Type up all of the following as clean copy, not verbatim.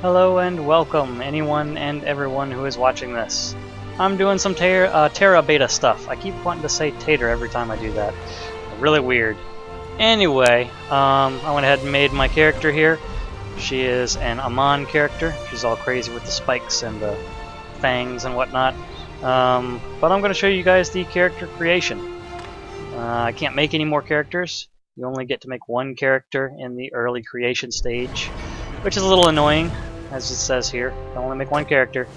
Hello and welcome, anyone and everyone who is watching this. I'm doing some TERA beta stuff. I keep wanting to say Tater every time I do that. Really weird. Anyway, I went ahead and made my character here. She is an Amon character. She's all crazy with the spikes and the fangs and whatnot. But I'm going to show you guys the character creation. I can't make any more characters. You only get to make one character in the early creation stage, which is a little annoying, as it says here. I only make one character.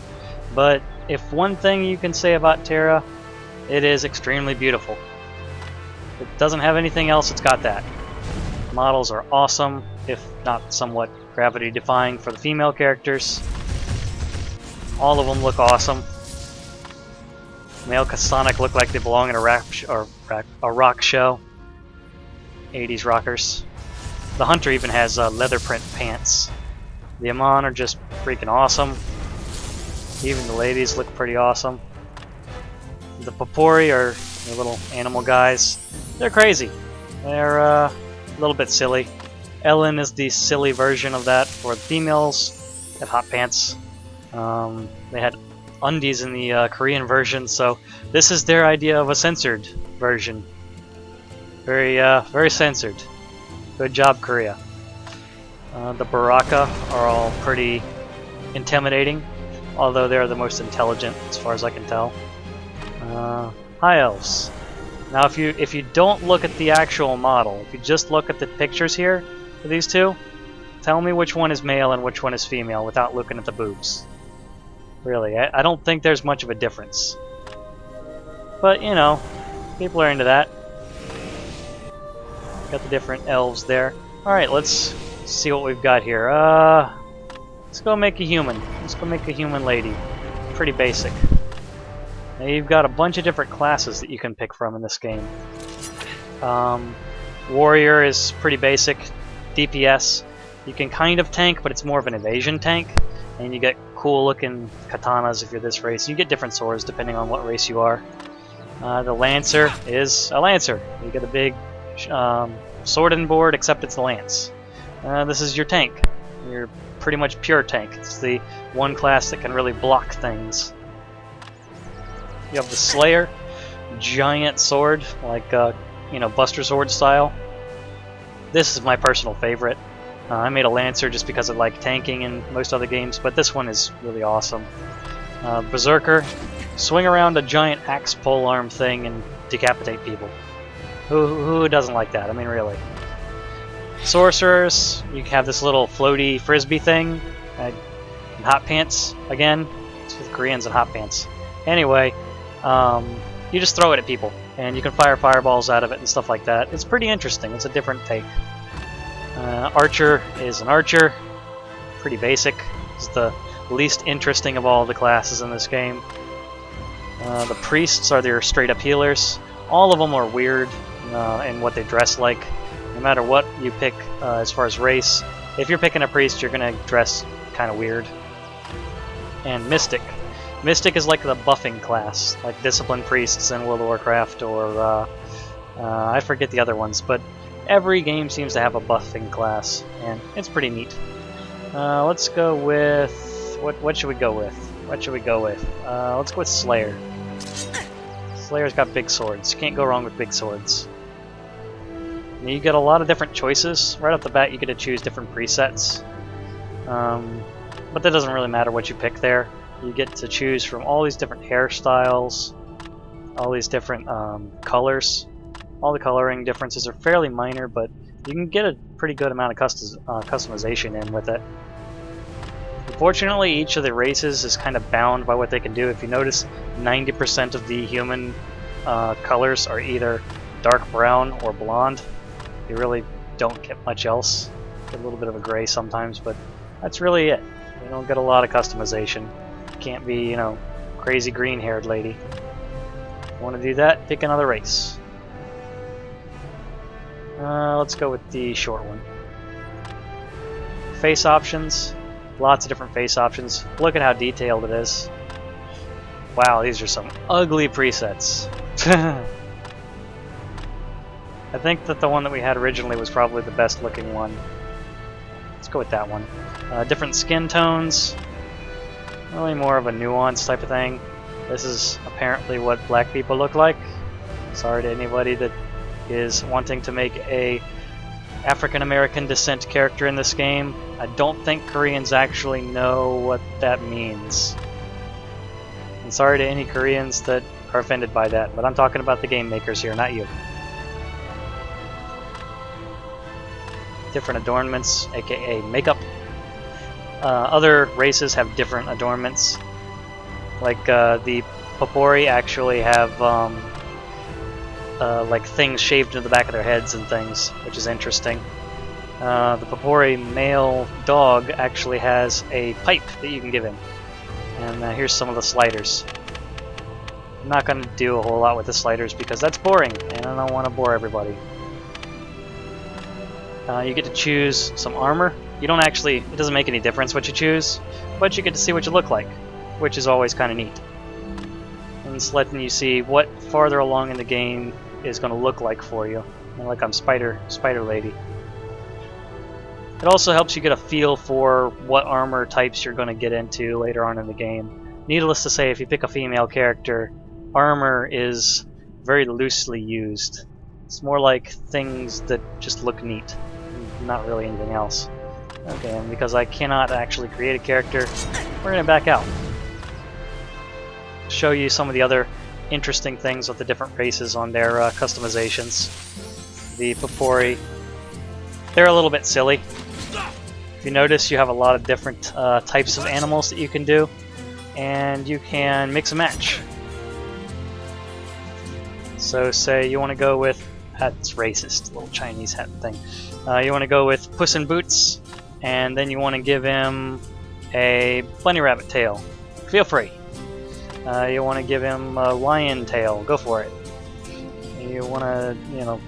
But if one thing you can say about TERA, it is extremely beautiful. It doesn't have anything else, it's got that. Models are awesome, if not somewhat gravity-defying for the female characters. All of them look awesome. Male Sonic look like they belong in a rock show. 80s rockers. The Hunter even has leather print pants. The Amon are just freaking awesome. Even the ladies look pretty awesome. The Papori are the little animal guys. They're crazy. They're a little bit silly. Ellen is the silly version of that for the females. They have hot pants. They had undies in the Korean version, so this is their idea of a censored version. Very censored. Good job, Korea. The Baraka are all pretty intimidating, although they're the most intelligent as far as I can tell. High Elves. Now if you don't look at the actual model, if you just look at the pictures here for these two, tell me which one is male and which one is female without looking at the boobs. Really, I don't think there's much of a difference. But, you know, people are into that. Got the different elves there. Alright, let's see what we've got here. Let's go make a human. Let's go make a human lady. Pretty basic. Now you've got a bunch of different classes that you can pick from in this game. Warrior is pretty basic. DPS. You can kind of tank, but it's more of an evasion tank. And you get cool looking katanas if you're this race. You get different swords depending on what race you are. The Lancer is a Lancer. You get a big sword and board, except it's the lance. This is your tank. You're pretty much pure tank. It's the one class that can really block things. You have the Slayer, giant sword, like you know, Buster Sword style. This is my personal favorite. I made a Lancer just because I like tanking in most other games, but this one is really awesome. Berserker, swing around a giant axe polearm thing and decapitate people. Who doesn't like that? I mean, really. Sorcerers, you have this little floaty frisbee thing. And hot pants, again. It's with Koreans and hot pants. Anyway, you just throw it at people, and you can fire fireballs out of it and stuff like that. It's pretty interesting. It's a different take. Archer is an archer. Pretty basic. It's the least interesting of all the classes in this game. The priests are their straight-up healers. All of them are weird in what they dress like. No matter what you pick as far as race, if you're picking a priest, you're going to dress kind of weird. And Mystic. Mystic is like the buffing class, like Discipline Priests in World of Warcraft, or I forget the other ones, but every game seems to have a buffing class, and it's pretty neat. Let's go with... What should we go with? What should we go with? Let's go with Slayer. Slayer's got big swords. You can't go wrong with big swords. And you get a lot of different choices. Right off the bat, you get to choose different presets. But that doesn't really matter what you pick there. You get to choose from all these different hairstyles, all these different colors. All the coloring differences are fairly minor, but you can get a pretty good amount of customization in with it. Unfortunately, each of the races is kind of bound by what they can do. If you notice, 90% of the human colors are either dark brown or blonde. You really don't get much else. Get a little bit of a gray sometimes, but that's really it. You don't get a lot of customization. You can't be, you know, crazy green-haired lady. If you want to do that, pick another race. Let's go with the short one. Face options. Lots of different face options. Look at how detailed it is. Wow, these are some ugly presets. I think that the one that we had originally was probably the best looking one. Let's go with that one. Different skin tones. Really more of a nuanced type of thing. This is apparently what black people look like. Sorry to anybody that is wanting to make a African-American descent character in this game. I don't think Koreans actually know what that means. I'm sorry to any Koreans that are offended by that, but I'm talking about the game makers here, not you. Different adornments, aka makeup. Other races have different adornments. Like the Popori actually have like things shaved into the back of their heads and things, which is interesting. The Popori male dog actually has a pipe that you can give him. And here's some of the sliders. I'm not going to do a whole lot with the sliders because that's boring, and I don't want to bore everybody. You get to choose some armor. You don't actually, it doesn't make any difference what you choose, but you get to see what you look like, which is always kind of neat. And it's letting you see what farther along in the game is going to look like for you. Like I'm Spider Lady. It also helps you get a feel for what armor types you're going to get into later on in the game. Needless to say, if you pick a female character, armor is very loosely used. It's more like things that just look neat, not really anything else. Okay, and because I cannot actually create a character, we're going to back out. Show you some of the other interesting things with the different races on their customizations. The Popori, they're a little bit silly. If you notice, you have a lot of different types of animals that you can do, and you can mix and match. So say you want to go with, that's racist, little Chinese hat thing. You want to go with Puss in Boots, and then you want to give him a bunny rabbit tail. Feel free. You want to give him a lion tail. Go for it. You want to,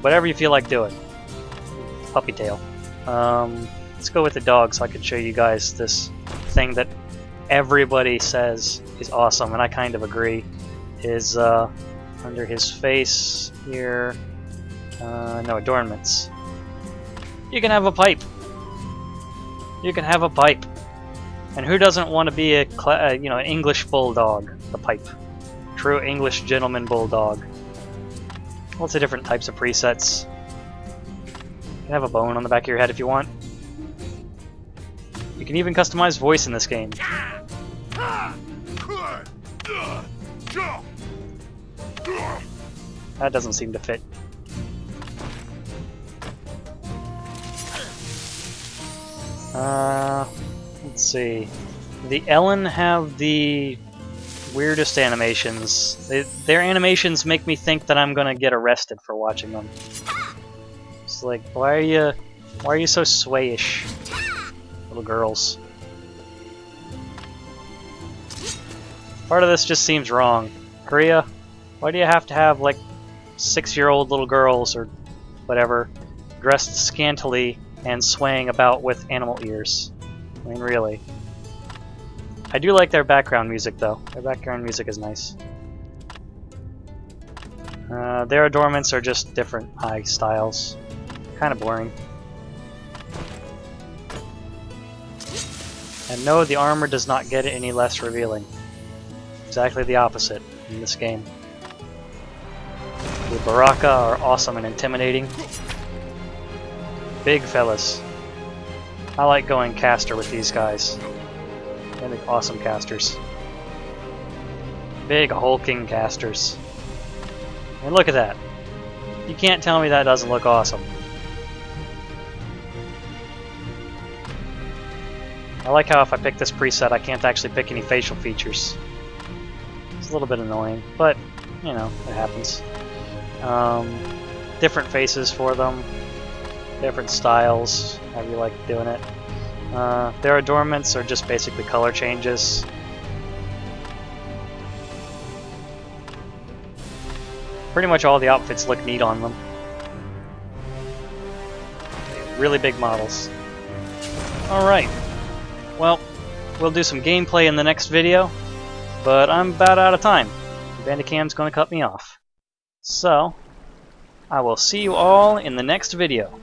whatever you feel like doing. Puppy tail. Let's go with the dog so I can show you guys this thing that everybody says is awesome, and I kind of agree. Is under his face here. No adornments. You can have a pipe. You can have a pipe. And who doesn't want to be an English bulldog? The pipe. True English gentleman bulldog. Lots of different types of presets. You can have a bone on the back of your head if you want. You can even customize voice in this game. That doesn't seem to fit. Let's see. The Ellen have the weirdest animations. Their animations make me think that I'm gonna get arrested for watching them. It's like, why are you so swayish, little girls? Part of this just seems wrong. Korea, why do you have to have like 6-year-old little girls or whatever dressed scantily and swaying about with animal ears? I mean, really. I do like their background music, though. Their background music is nice. Their adornments are just different eye styles. Kind of boring. And no, the armor does not get any less revealing. Exactly the opposite in this game. The Baraka are awesome and intimidating. Big fellas. I like going caster with these guys. They make awesome casters. Big hulking casters. And look at that. You can't tell me that doesn't look awesome. I like how if I pick this preset, I can't actually pick any facial features. It's a little bit annoying, but, it happens. Different faces for them. Different styles, however you like doing it. Their adornments are just basically color changes. Pretty much all the outfits look neat on them. Really big models. Alright. Well, we'll do some gameplay in the next video, but I'm about out of time. Bandicam's gonna cut me off. So, I will see you all in the next video.